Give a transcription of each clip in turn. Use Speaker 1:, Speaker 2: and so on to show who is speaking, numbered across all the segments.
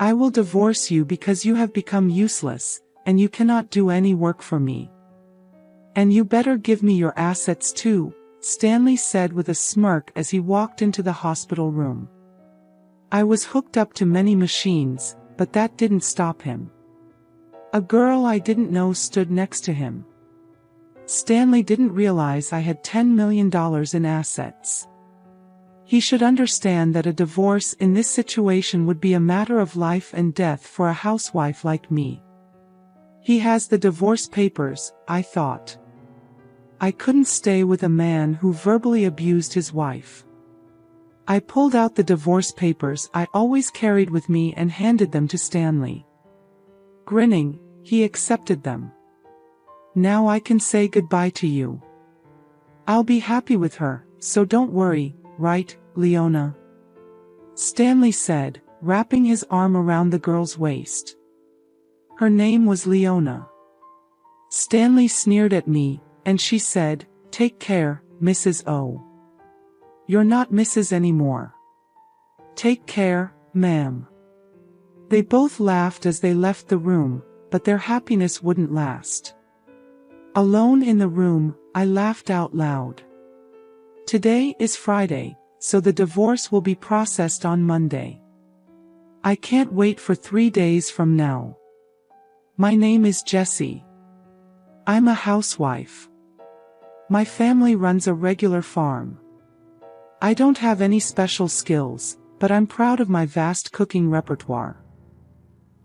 Speaker 1: I will divorce you because you have become useless, and you cannot do any work for me. And you better give me your assets too, Stanley said with a smirk as he walked into the hospital room. I was hooked up to many machines, but that didn't stop him. A girl I didn't know stood next to him. Stanley didn't realize I had $10 million in assets. He should understand that a divorce in this situation would be a matter of life and death for a housewife like me. He has the divorce papers, I thought. I couldn't stay with a man who verbally abused his wife. I pulled out the divorce papers I always carried with me and handed them to Stanley. Grinning, he accepted them. Now I can say goodbye to you. I'll be happy with her, so don't worry, right, Leona? Stanley said, wrapping his arm around the girl's waist. Her name was Leona. Stanley sneered at me, and she said, "Take care, Mrs. O. You're not Mrs. anymore. Take care, ma'am." They both laughed as they left the room, but their happiness wouldn't last. Alone in the room, I laughed out loud. Today is Friday, so the divorce will be processed on Monday. I can't wait for 3 days from now. My name is Jessie. I'm a housewife. My family runs a regular farm. I don't have any special skills, but I'm proud of my vast cooking repertoire.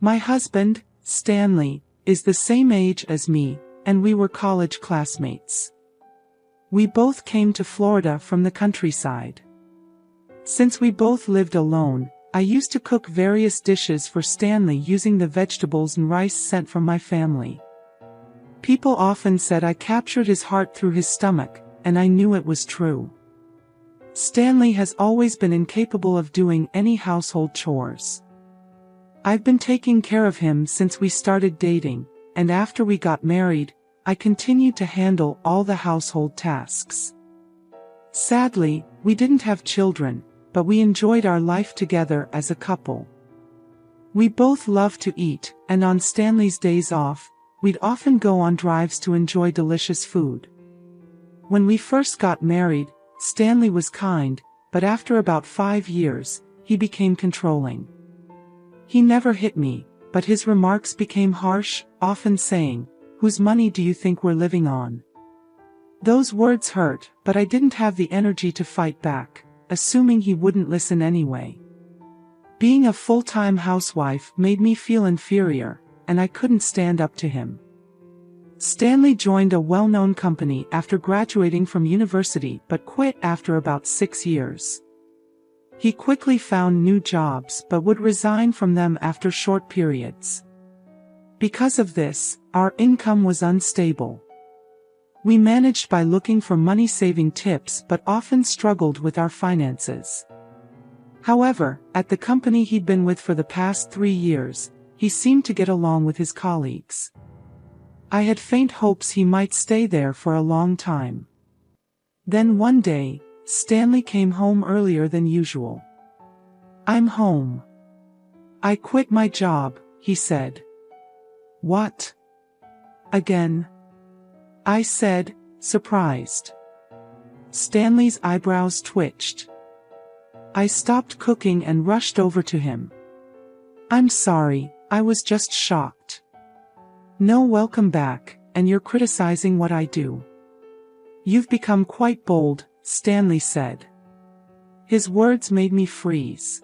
Speaker 1: My husband, Stanley, is the same age as me, and we were college classmates. We both came to Florida from the countryside. Since we both lived alone, I used to cook various dishes for Stanley using the vegetables and rice sent from my family. People often said I captured his heart through his stomach, and I knew it was true. Stanley has always been incapable of doing any household chores. I've been taking care of him since we started dating, and after we got married, I continued to handle all the household tasks. Sadly, we didn't have children, but we enjoyed our life together as a couple. We both loved to eat, and on Stanley's days off, we'd often go on drives to enjoy delicious food. When we first got married, Stanley was kind, but after about 5 years, he became controlling. He never hit me, but his remarks became harsh, often saying, "Whose money do you think we're living on?" Those words hurt, but I didn't have the energy to fight back, assuming he wouldn't listen anyway. Being a full-time housewife made me feel inferior, and I couldn't stand up to him. Stanley joined a well-known company after graduating from university but quit after about 6 years. He quickly found new jobs but would resign from them after short periods. Because of this, our income was unstable. We managed by looking for money-saving tips but often struggled with our finances. However, at the company he'd been with for the past 3 years, he seemed to get along with his colleagues. I had faint hopes he might stay there for a long time. Then one day, Stanley came home earlier than usual. "I'm home. I quit my job," he said. "What? Again?" I said, surprised. Stanley's eyebrows twitched. I stopped cooking and rushed over to him. "I'm sorry, I was just shocked." "No, welcome back, and you're criticizing what I do." "You've become quite bold," Stanley said. His words made me freeze.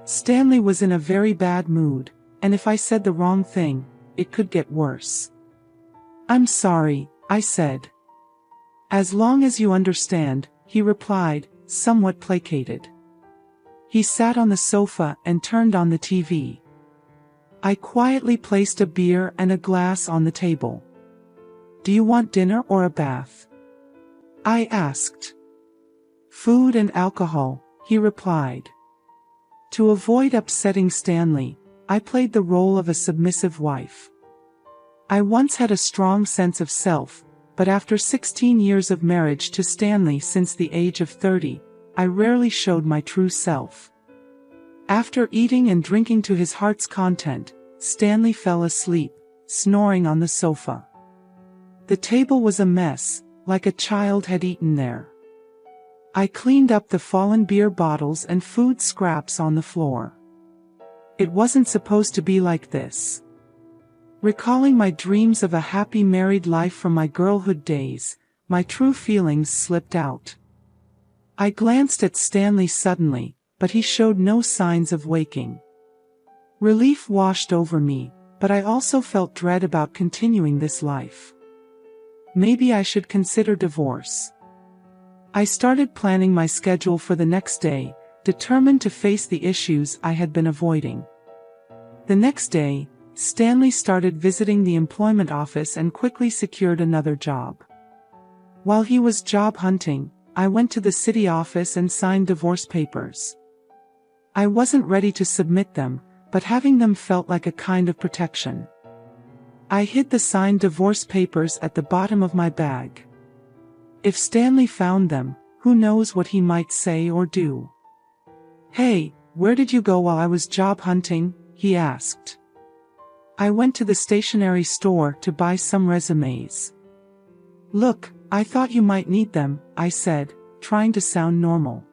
Speaker 1: Stanley was in a very bad mood, and if I said the wrong thing, it could get worse. "I'm sorry," I said. "As long as you understand," he replied, somewhat placated. He sat on the sofa and turned on the TV. I quietly placed a beer and a glass on the table. "Do you want dinner or a bath?" I asked. "Food and alcohol," he replied. To avoid upsetting Stanley, I played the role of a submissive wife. I once had a strong sense of self, but after 16 years of marriage to Stanley since the age of 30, I rarely showed my true self. After eating and drinking to his heart's content, Stanley fell asleep, snoring on the sofa. The table was a mess, like a child had eaten there. I cleaned up the fallen beer bottles and food scraps on the floor. It wasn't supposed to be like this. Recalling my dreams of a happy married life from my girlhood days, my true feelings slipped out. I glanced at Stanley suddenly, but he showed no signs of waking. Relief washed over me, but I also felt dread about continuing this life. Maybe I should consider divorce. I started planning my schedule for the next day, determined to face the issues I had been avoiding. The next day, Stanley started visiting the employment office and quickly secured another job. While he was job hunting, I went to the city office and signed divorce papers. I wasn't ready to submit them, but having them felt like a kind of protection. I hid the signed divorce papers at the bottom of my bag. If Stanley found them, who knows what he might say or do. "Hey, where did you go while I was job hunting?" he asked. "I went to the stationery store to buy some resumes." "Look, I thought you might need them," I said, trying to sound normal.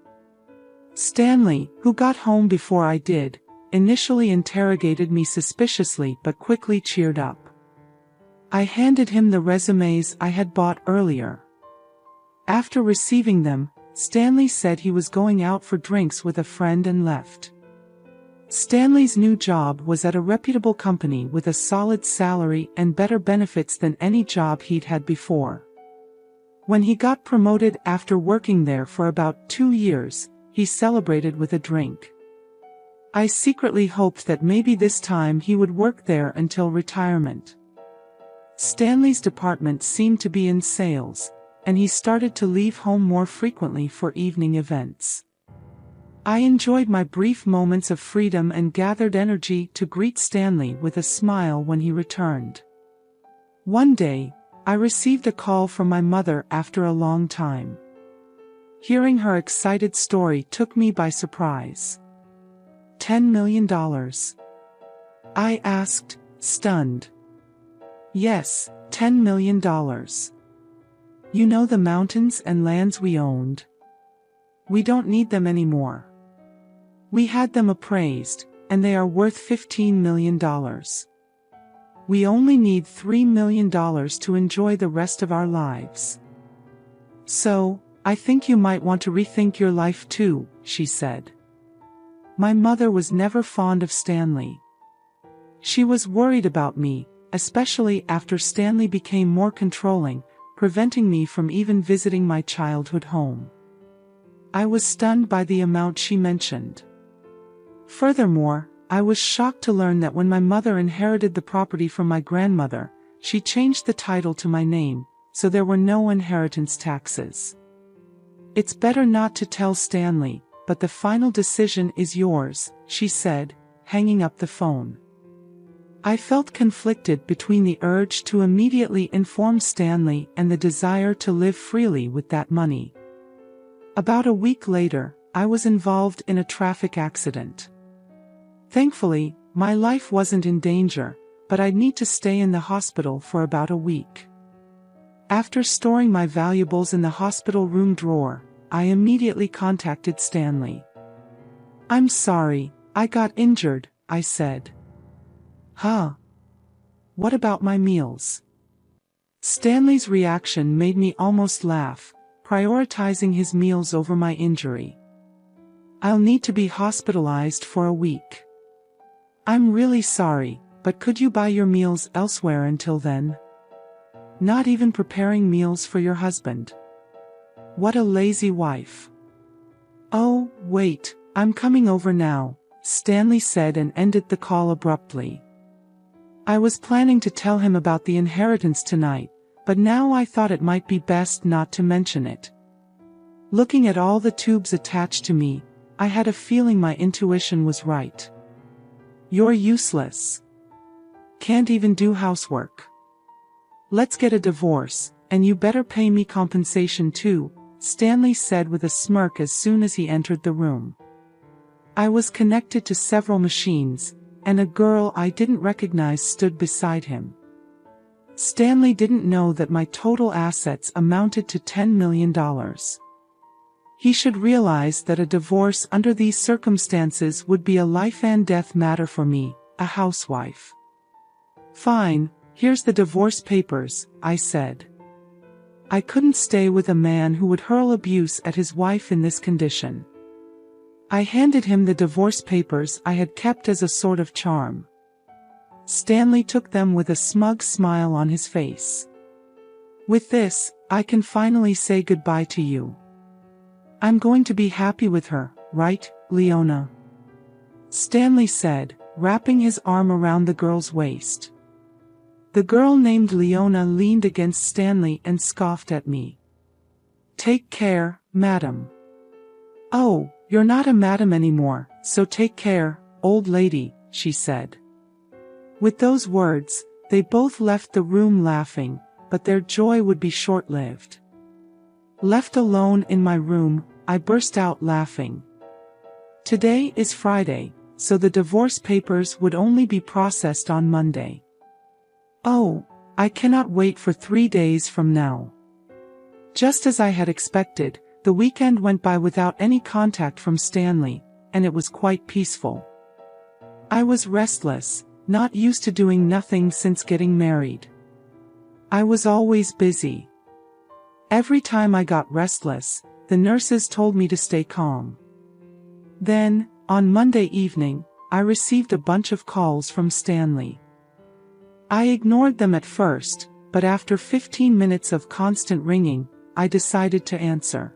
Speaker 1: Stanley, who got home before I did, initially interrogated me suspiciously but quickly cheered up. I handed him the resumes I had bought earlier. After receiving them, Stanley said he was going out for drinks with a friend and left. Stanley's new job was at a reputable company with a solid salary and better benefits than any job he'd had before. When he got promoted after working there for about 2 years, he celebrated with a drink. I secretly hoped that maybe this time he would work there until retirement. Stanley's department seemed to be in sales, and he started to leave home more frequently for evening events. I enjoyed my brief moments of freedom and gathered energy to greet Stanley with a smile when he returned. One day, I received a call from my mother after a long time. Hearing her excited story took me by surprise. $10 million? I asked, stunned. Yes, $10 million. You know the mountains and lands we owned? We don't need them anymore. We had them appraised, and they are worth $15 million. We only need $3 million to enjoy the rest of our lives. So, I think you might want to rethink your life too, she said. My mother was never fond of Stanley. She was worried about me, especially after Stanley became more controlling, preventing me from even visiting my childhood home. I was stunned by the amount she mentioned. Furthermore, I was shocked to learn that when my mother inherited the property from my grandmother, she changed the title to my name, so there were no inheritance taxes. It's better not to tell Stanley, but the final decision is yours, she said, hanging up the phone. I felt conflicted between the urge to immediately inform Stanley and the desire to live freely with that money. About a week later, I was involved in a traffic accident. Thankfully, my life wasn't in danger, but I'd need to stay in the hospital for about a week. After storing my valuables in the hospital room drawer, I immediately contacted Stanley. "I'm sorry, I got injured," I said. "Huh? What about my meals?" Stanley's reaction made me almost laugh, prioritizing his meals over my injury. "I'll need to be hospitalized for a week." "I'm really sorry, but could you buy your meals elsewhere until then?" Not even preparing meals for your husband. What a lazy wife. "Oh, wait, I'm coming over now," Stanley said and ended the call abruptly. I was planning to tell him about the inheritance tonight, but now I thought it might be best not to mention it. Looking at all the tubes attached to me, I had a feeling my intuition was right. "You're useless. Can't even do housework. Let's get a divorce, and you better pay me compensation too," Stanley said with a smirk as soon as he entered the room. I was connected to several machines, and a girl I didn't recognize stood beside him. Stanley didn't know that my total assets amounted to $10 million. He should realize that a divorce under these circumstances would be a life and death matter for me, a housewife. "Fine, here's the divorce papers," I said. I couldn't stay with a man who would hurl abuse at his wife in this condition. I handed him the divorce papers I had kept as a sort of charm. Stanley took them with a smug smile on his face. "With this, I can finally say goodbye to you. I'm going to be happy with her, right, Leona?" Stanley said, wrapping his arm around the girl's waist. The girl named Leona leaned against Stanley and scoffed at me. "Take care, madam." "Oh, you're not a madam anymore, so take care, old lady," she said. With those words, they both left the room laughing, but their joy would be short-lived. Left alone in my room, I burst out laughing. Today is Friday, so the divorce papers would only be processed on Monday. Oh, I cannot wait for 3 days from now. Just as I had expected, the weekend went by without any contact from Stanley, and it was quite peaceful. I was restless, not used to doing nothing since getting married. I was always busy. Every time I got restless, the nurses told me to stay calm. Then, on Monday evening, I received a bunch of calls from Stanley. I ignored them at first, but after 15 minutes of constant ringing, I decided to answer.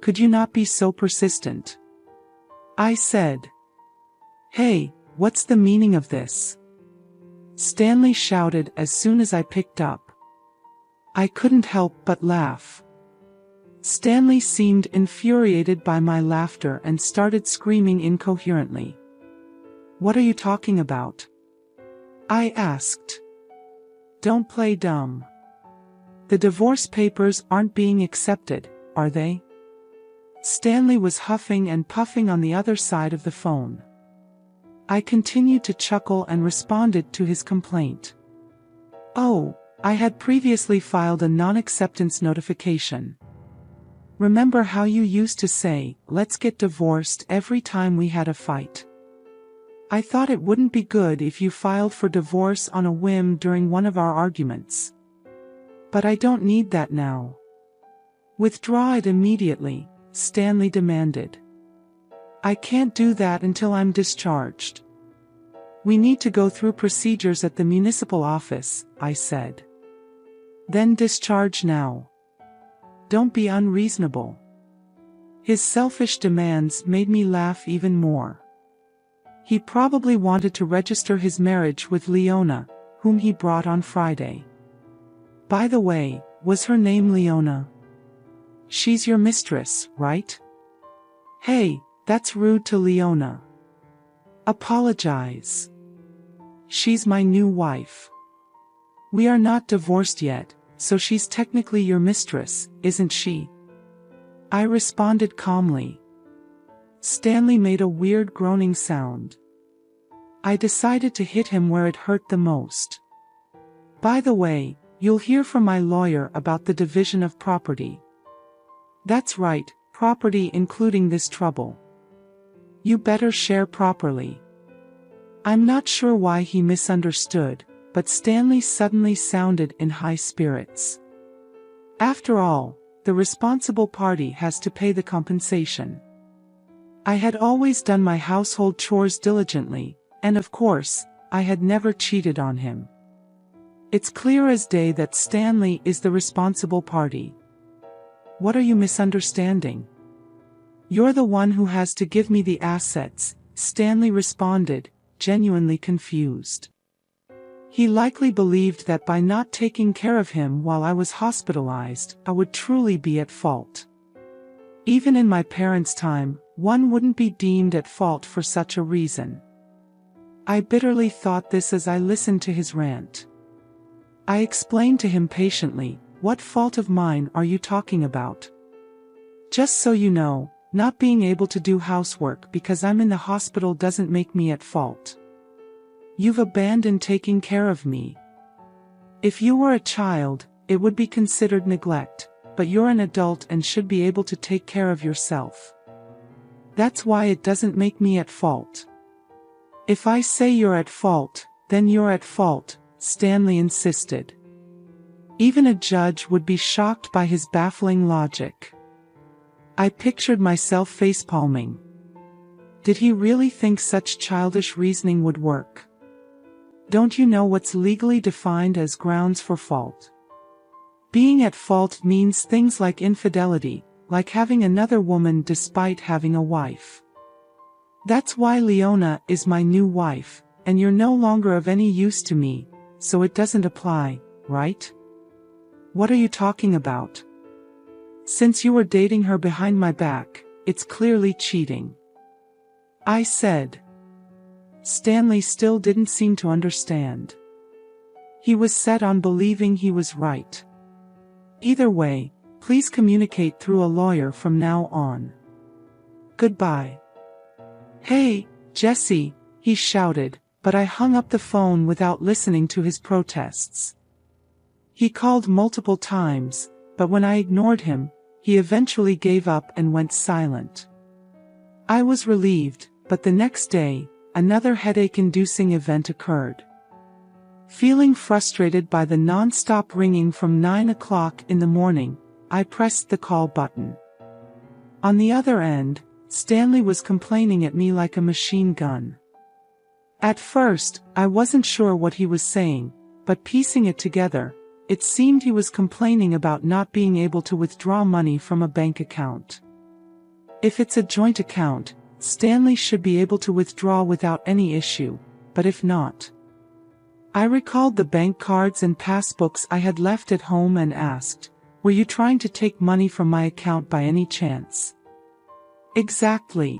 Speaker 1: "Could you not be so persistent?" I said. "Hey, what's the meaning of this?" Stanley shouted as soon as I picked up. I couldn't help but laugh. Stanley seemed infuriated by my laughter and started screaming incoherently. "What are you talking about?" I asked. "Don't play dumb. The divorce papers aren't being accepted, are they?" Stanley was huffing and puffing on the other side of the phone. I continued to chuckle and responded to his complaint. Oh, I had previously filed a non-acceptance notification. Remember how you used to say, "Let's get divorced," every time we had a fight? I thought it wouldn't be good if you filed for divorce on a whim during one of our arguments. But I don't need that now. "Withdraw it immediately," Stanley demanded. "I can't do that until I'm discharged." "We need to go through procedures at the municipal office," I said. "Then discharge now. Don't be unreasonable." His selfish demands made me laugh even more. He probably wanted to register his marriage with Leona, whom he brought on Friday. By the way, was her name Leona? She's your mistress, right? Hey, that's rude to Leona. Apologize. She's my new wife. We are not divorced yet, so she's technically your mistress, isn't she? I responded calmly. Stanley made a weird groaning sound. I decided to hit him where it hurt the most. "By the way, you'll hear from my lawyer about the division of property." "That's right, property including this trouble. You better share properly." I'm not sure why he misunderstood, but Stanley suddenly sounded in high spirits. After all, the responsible party has to pay the compensation. I had always done my household chores diligently, and of course, I had never cheated on him. It's clear as day that Stanley is the responsible party. "What are you misunderstanding?" "You're the one who has to give me the assets," Stanley responded, genuinely confused. He likely believed that by not taking care of him while I was hospitalized, I would truly be at fault. Even in my parents' time, one wouldn't be deemed at fault for such a reason. I bitterly thought this as I listened to his rant. I explained to him patiently, "What fault of mine are you talking about? Just so you know, Not being able to do housework because I'm in the hospital doesn't make me at fault. You've abandoned taking care of me. If you were a child, it would be considered neglect, but you're an adult and should be able to take care of yourself. That's why it doesn't make me at fault. If I say you're at fault, then you're at fault, Stanley insisted. Even a judge would be shocked by his baffling logic. I pictured myself facepalming. Did he really think such childish reasoning would work? Don't you know what's legally defined as grounds for fault? Being at fault means things like infidelity, like having another woman despite having a wife. That's why Leona is my new wife, and you're no longer of any use to me, so it doesn't apply, right? What are you talking about? Since you were dating her behind my back, it's clearly cheating. I said. Stanley still didn't seem to understand. He was set on believing he was right. Either way, please communicate through a lawyer from now on. Goodbye. Hey, Jesse, he shouted, but I hung up the phone without listening to his protests. He called multiple times, but when I ignored him, he eventually gave up and went silent. I was relieved, but the next day, another headache-inducing event occurred. Feeling frustrated by the non-stop ringing from 9 o'clock in the morning, I pressed the call button. On the other end, Stanley was complaining at me like a machine gun. At first, I wasn't sure what he was saying, but piecing it together, it seemed he was complaining about not being able to withdraw money from a bank account. If it's a joint account, Stanley should be able to withdraw without any issue, but if not. I recalled the bank cards and passbooks I had left at home and asked, "Were you trying to take money from my account by any chance?" Exactly.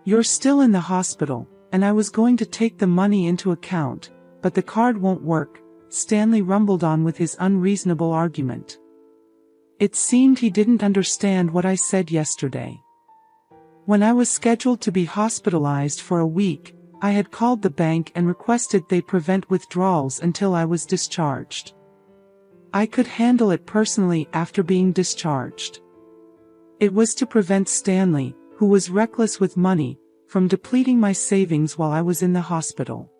Speaker 1: You're still in the hospital, and I was going to take the money into account, but the card won't work, Stanley rumbled on with his unreasonable argument. It seemed he didn't understand what I said yesterday. When I was scheduled to be hospitalized for a week, I had called the bank and requested they prevent withdrawals until I was discharged. I could handle it personally after being discharged. It was to prevent Stanley, who was reckless with money, from depleting my savings while I was in the hospital.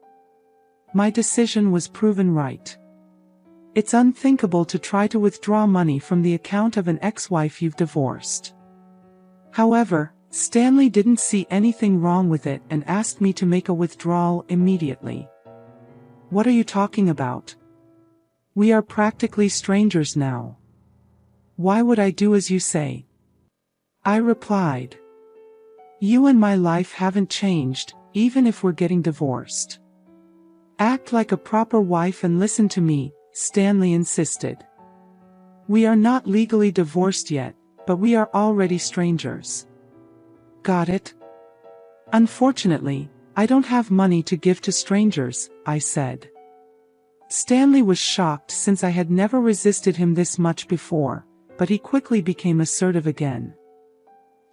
Speaker 1: My decision was proven right. It's unthinkable to try to withdraw money from the account of an ex-wife you've divorced. However, Stanley didn't see anything wrong with it and asked me to make a withdrawal immediately. What are you talking about? We are practically strangers now. Why would I do as you say? I replied. You and my life haven't changed, even if we're getting divorced. Act like a proper wife and listen to me, Stanley insisted. We are not legally divorced yet, but we are already strangers. Got it? Unfortunately, I don't have money to give to strangers, I said. Stanley was shocked since I had never resisted him this much before, but he quickly became assertive again.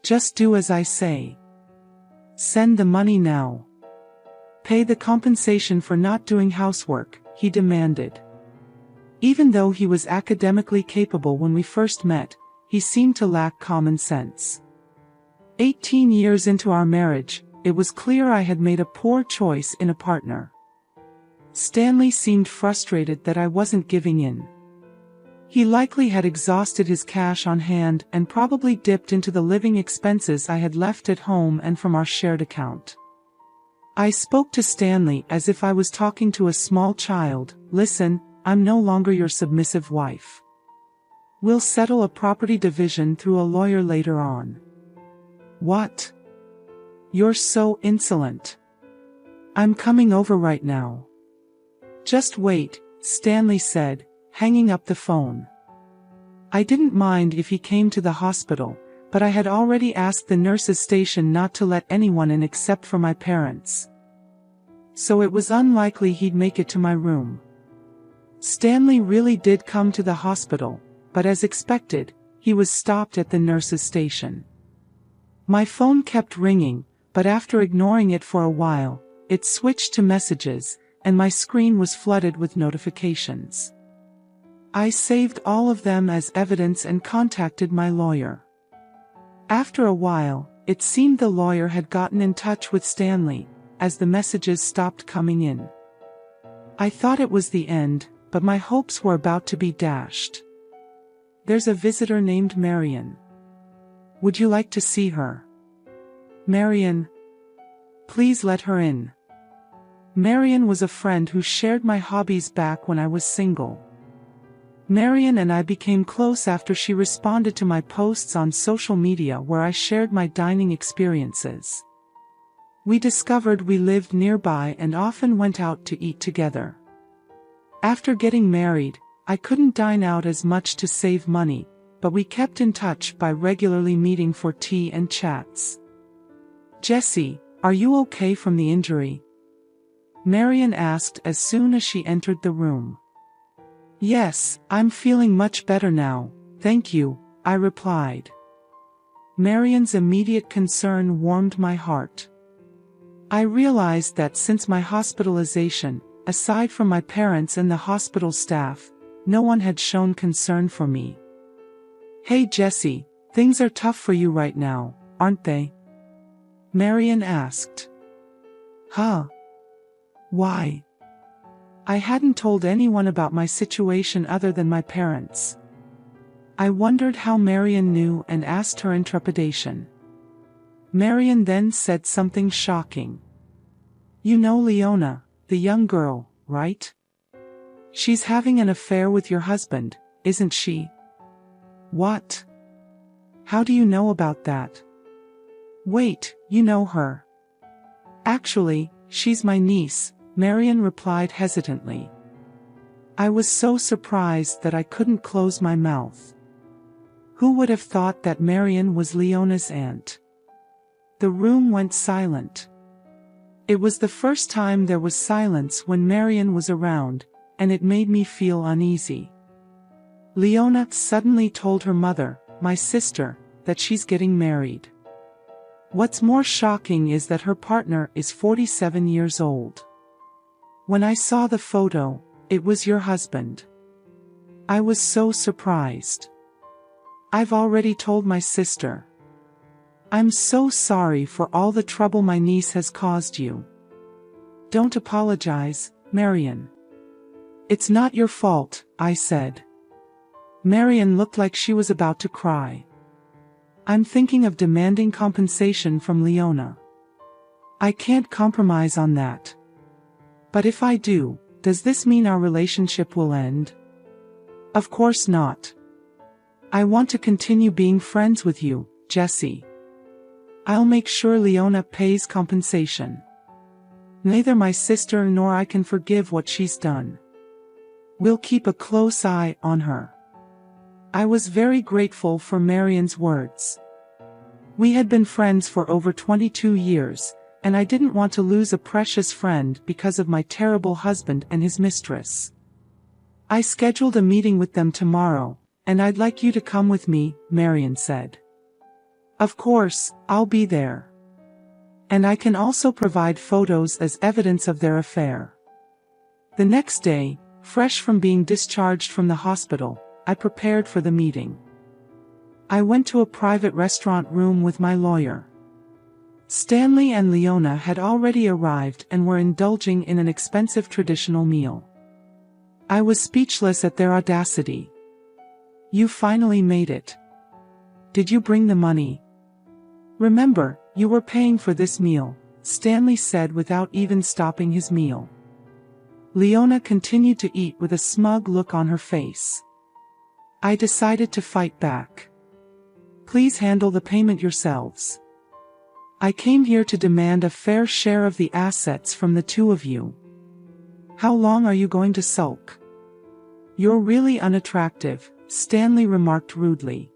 Speaker 1: Just do as I say. Send the money now. Pay the compensation for not doing housework, he demanded. Even though he was academically capable when we first met, he seemed to lack common sense. 18 years into our marriage, it was clear I had made a poor choice in a partner. Stanley seemed frustrated that I wasn't giving in. He likely had exhausted his cash on hand and probably dipped into the living expenses I had left at home and from our shared account. I spoke to Stanley as if I was talking to a small child. Listen, I'm no longer your submissive wife. We'll settle a property division through a lawyer later on. What? You're so insolent. I'm coming over right now. Just wait, Stanley said, hanging up the phone. I didn't mind if he came to the hospital, but I had already asked the nurse's station not to let anyone in except for my parents. So it was unlikely he'd make it to my room. Stanley really did come to the hospital, but as expected, he was stopped at the nurse's station. My phone kept ringing, but after ignoring it for a while, it switched to messages, and my screen was flooded with notifications. I saved all of them as evidence and contacted my lawyer. After a while, it seemed the lawyer had gotten in touch with Stanley, as the messages stopped coming in. I thought it was the end, but my hopes were about to be dashed. There's a visitor named Marion. Would you like to see her? Marion. Please let her in. Marion was a friend who shared my hobbies back when I was single. Marion and I became close after she responded to my posts on social media where I shared my dining experiences. We discovered we lived nearby and often went out to eat together. After getting married, I couldn't dine out as much to save money, but we kept in touch by regularly meeting for tea and chats. Jessie, are you okay from the injury? Marion asked as soon as she entered the room. Yes, I'm feeling much better now, thank you, I replied. Marion's immediate concern warmed my heart. I realized that since my hospitalization, aside from my parents and the hospital staff, no one had shown concern for me. Hey Jessie, things are tough for you right now, aren't they? Marion asked. Huh? Why? I hadn't told anyone about my situation other than my parents. I wondered how Marion knew and asked her in trepidation. Marion then said something shocking. You know Leona, the young girl, right? She's having an affair with your husband, isn't she? What? How do you know about that? Wait, you know her. Actually, she's my niece, Marion replied hesitantly. I was so surprised that I couldn't close my mouth. Who would have thought that Marion was Leona's aunt? The room went silent. It was the first time there was silence when Marion was around, and it made me feel uneasy. Leona suddenly told her mother, my sister, that she's getting married. What's more shocking is that her partner is 47 years old. When I saw the photo, it was your husband. I was so surprised. I've already told my sister. I'm so sorry for all the trouble my niece has caused you. Don't apologize, Marion. It's not your fault, I said. Marion looked like she was about to cry. I'm thinking of demanding compensation from Leona. I can't compromise on that. But if I do, does this mean our relationship will end? Of course not. I want to continue being friends with you, Jessie. I'll make sure Leona pays compensation. Neither my sister nor I can forgive what she's done. We'll keep a close eye on her. I was very grateful for Marion's words. We had been friends for over 22 years, and I didn't want to lose a precious friend because of my terrible husband and his mistress. I scheduled a meeting with them tomorrow, and I'd like you to come with me, Marion said. Of course, I'll be there. And I can also provide photos as evidence of their affair. The next day, fresh from being discharged from the hospital, I prepared for the meeting. I went to a private restaurant room with my lawyer. Stanley and Leona had already arrived and were indulging in an expensive traditional meal. I was speechless at their audacity. You finally made it. Did you bring the money? Remember, you were paying for this meal, Stanley said without even stopping his meal. Leona continued to eat with a smug look on her face. I decided to fight back. Please handle the payment yourselves. I came here to demand a fair share of the assets from the two of you. How long are you going to sulk? You're really unattractive, Stanley remarked rudely.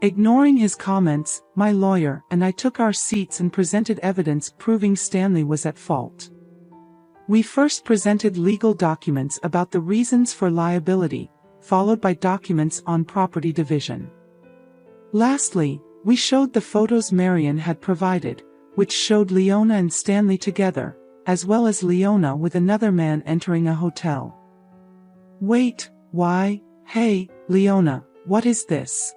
Speaker 1: Ignoring his comments, my lawyer and I took our seats and presented evidence proving Stanley was at fault. We first presented legal documents about the reasons for liability, followed by documents on property division. Lastly, We showed the photos Marion had provided, which showed Leona and Stanley together, as well as Leona with another man entering a hotel. Wait, why, hey, Leona, what is this?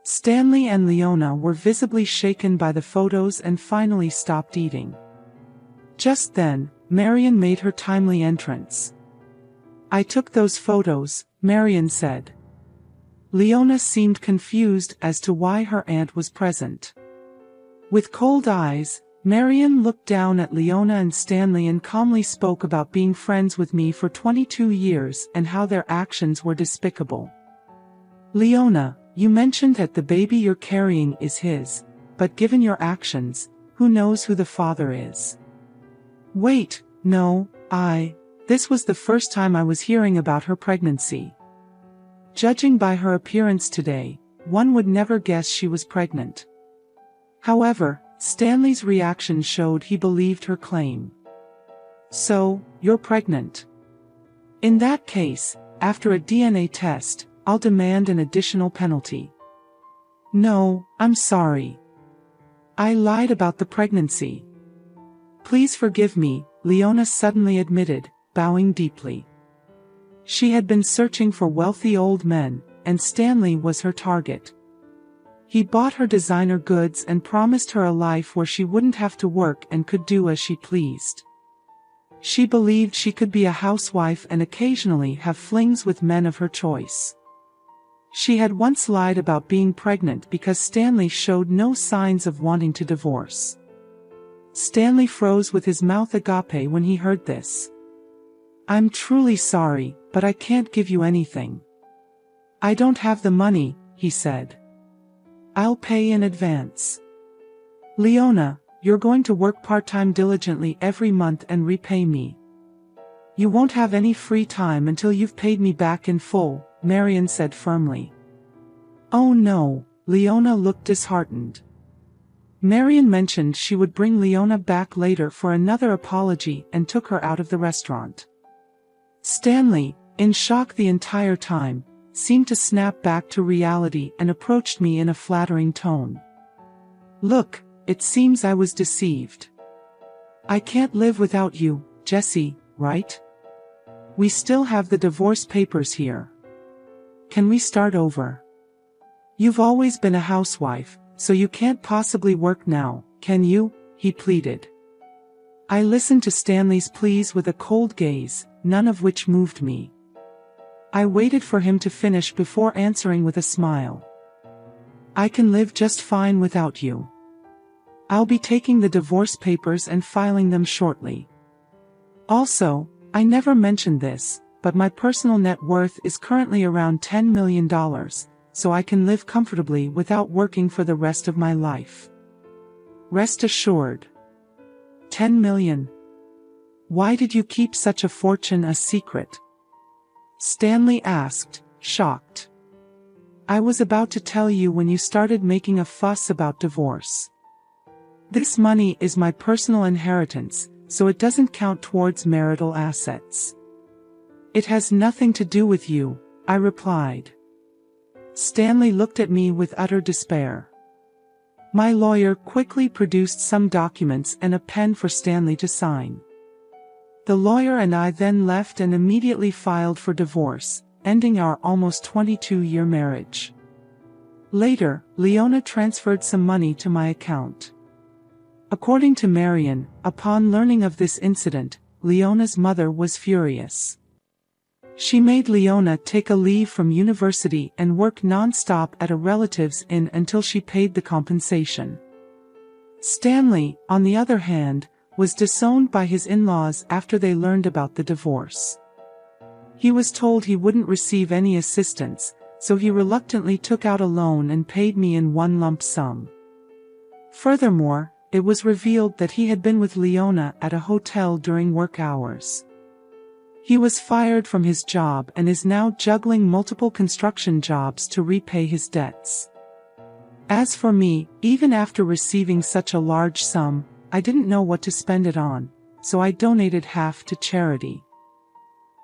Speaker 1: Stanley and Leona were visibly shaken by the photos and finally stopped eating. Just then, Marion made her timely entrance. I took those photos, Marion said. Leona seemed confused as to why her aunt was present. With cold eyes, Marion looked down at Leona and Stanley and calmly spoke about being friends with me for 22 years and how their actions were despicable. Leona, you mentioned that the baby you're carrying is his, but given your actions, who knows who the father is? Wait, no, this was the first time I was hearing about her pregnancy. Judging by her appearance today, one would never guess she was pregnant. However, Stanley's reaction showed he believed her claim. So, you're pregnant. In that case, after a DNA test, I'll demand an additional penalty. No, I'm sorry. I lied about the pregnancy. Please forgive me, Leona suddenly admitted, bowing deeply. She had been searching for wealthy old men, and Stanley was her target. He bought her designer goods and promised her a life where she wouldn't have to work and could do as she pleased. She believed she could be a housewife and occasionally have flings with men of her choice. She had once lied about being pregnant because Stanley showed no signs of wanting to divorce. Stanley froze with his mouth agape when he heard this. I'm truly sorry, but I can't give you anything. I don't have the money, he said. I'll pay in advance. Leona, you're going to work part-time diligently every month and repay me. You won't have any free time until you've paid me back in full, Marion said firmly. Oh no, Leona looked disheartened. Marion mentioned she would bring Leona back later for another apology and took her out of the restaurant. Stanley, in shock the entire time, seemed to snap back to reality and approached me in a flattering tone. Look, it seems I was deceived. I can't live without you, Jessie, right? We still have the divorce papers here. Can we start over? You've always been a housewife, so you can't possibly work now, can you? He pleaded. I listened to Stanley's pleas with a cold gaze, none of which moved me. I waited for him to finish before answering with a smile. I can live just fine without you. I'll be taking the divorce papers and filing them shortly. Also, I never mentioned this, but my personal net worth is currently around $10 million, so I can live comfortably without working for the rest of my life. Rest assured. 10 million. Why did you keep such a fortune a secret? Stanley asked, shocked. I was about to tell you when you started making a fuss about divorce. This money is my personal inheritance, so it doesn't count towards marital assets. It has nothing to do with you, I replied. Stanley looked at me with utter despair. My lawyer quickly produced some documents and a pen for Stanley to sign. The lawyer and I then left and immediately filed for divorce, ending our almost 22-year marriage. Later, Leona transferred some money to my account. According to Marion, upon learning of this incident, Leona's mother was furious. She made Leona take a leave from university and work non-stop at a relative's inn until she paid the compensation. Stanley, on the other hand, was disowned by his in-laws after they learned about the divorce. He was told he wouldn't receive any assistance, so he reluctantly took out a loan and paid me in one lump sum. Furthermore, it was revealed that he had been with Leona at a hotel during work hours. He was fired from his job and is now juggling multiple construction jobs to repay his debts. As for me, even after receiving such a large sum, I didn't know what to spend it on, so I donated half to charity.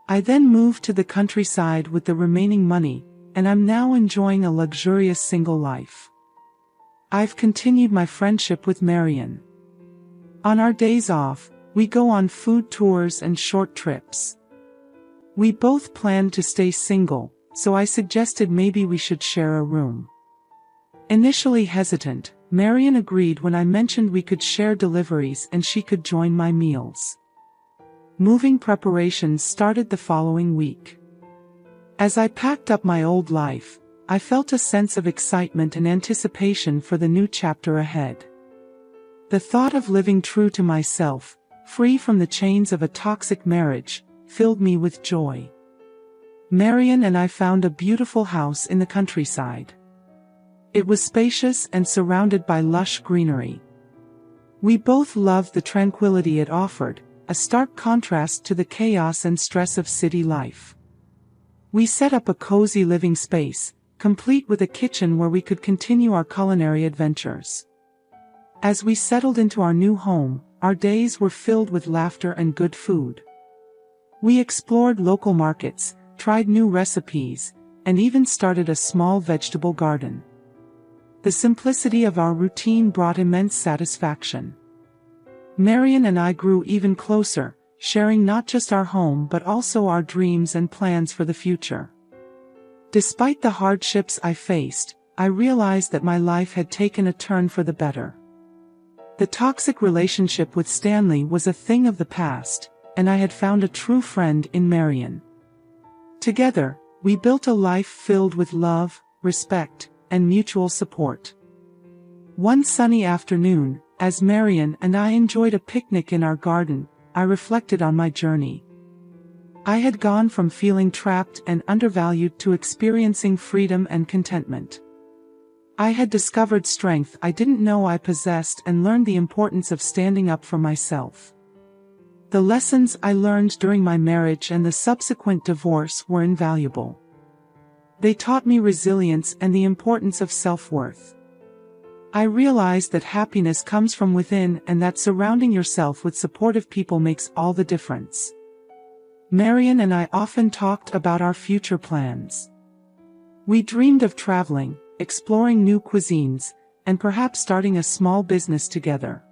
Speaker 1: I then moved to the countryside with the remaining money, and I'm now enjoying a luxurious single life. I've continued my friendship with Marian. On our days off, we go on food tours and short trips. We both planned to stay single, so I suggested maybe we should share a room. Initially hesitant, Marian agreed when I mentioned we could share deliveries and she could join my meals. Moving preparations started the following week. As I packed up my old life, I felt a sense of excitement and anticipation for the new chapter ahead. The thought of living true to myself, free from the chains of a toxic marriage, filled me with joy. Marian and I found a beautiful house in the countryside. It was spacious and surrounded by lush greenery. We both loved the tranquility it offered, a stark contrast to the chaos and stress of city life. We set up a cozy living space, complete with a kitchen where we could continue our culinary adventures. As we settled into our new home, our days were filled with laughter and good food. We explored local markets, tried new recipes, and even started a small vegetable garden. The simplicity of our routine brought immense satisfaction. Marian and I grew even closer, sharing not just our home but also our dreams and plans for the future. Despite the hardships I faced, I realized that my life had taken a turn for the better. The toxic relationship with Stanley was a thing of the past, and I had found a true friend in Marian. Together, we built a life filled with love, respect, and mutual support. One sunny afternoon, as Marian and I enjoyed a picnic in our garden, I reflected on my journey. I had gone from feeling trapped and undervalued to experiencing freedom and contentment. I had discovered strength I didn't know I possessed and learned the importance of standing up for myself. The lessons I learned during my marriage and the subsequent divorce were invaluable. They taught me resilience and the importance of self-worth. I realized that happiness comes from within and that surrounding yourself with supportive people makes all the difference. Marian and I often talked about our future plans. We dreamed of traveling, exploring new cuisines, and perhaps starting a small business together.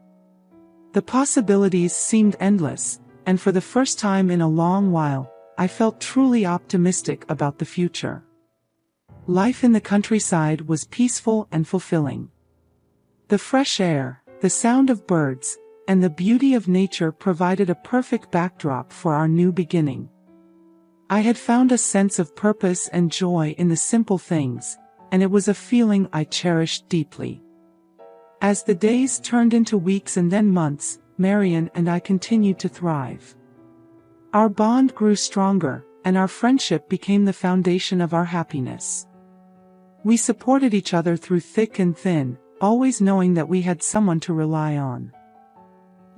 Speaker 1: The possibilities seemed endless, and for the first time in a long while, I felt truly optimistic about the future. Life in the countryside was peaceful and fulfilling. The fresh air, the sound of birds, and the beauty of nature provided a perfect backdrop for our new beginning. I had found a sense of purpose and joy in the simple things, and it was a feeling I cherished deeply. As the days turned into weeks and then months, Marian and I continued to thrive. Our bond grew stronger, and our friendship became the foundation of our happiness. We supported each other through thick and thin, always knowing that we had someone to rely on.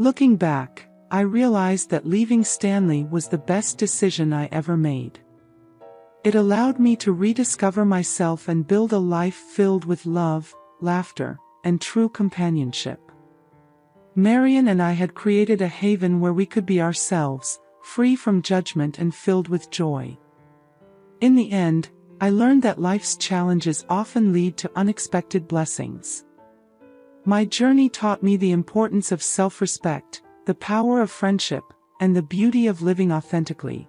Speaker 1: Looking back, I realized that leaving Stanley was the best decision I ever made. It allowed me to rediscover myself and build a life filled with love, laughter, and true companionship. Marian and I had created a haven where we could be ourselves, free from judgment and filled with joy. In the end, I learned that life's challenges often lead to unexpected blessings. My journey taught me the importance of self-respect, the power of friendship, and the beauty of living authentically.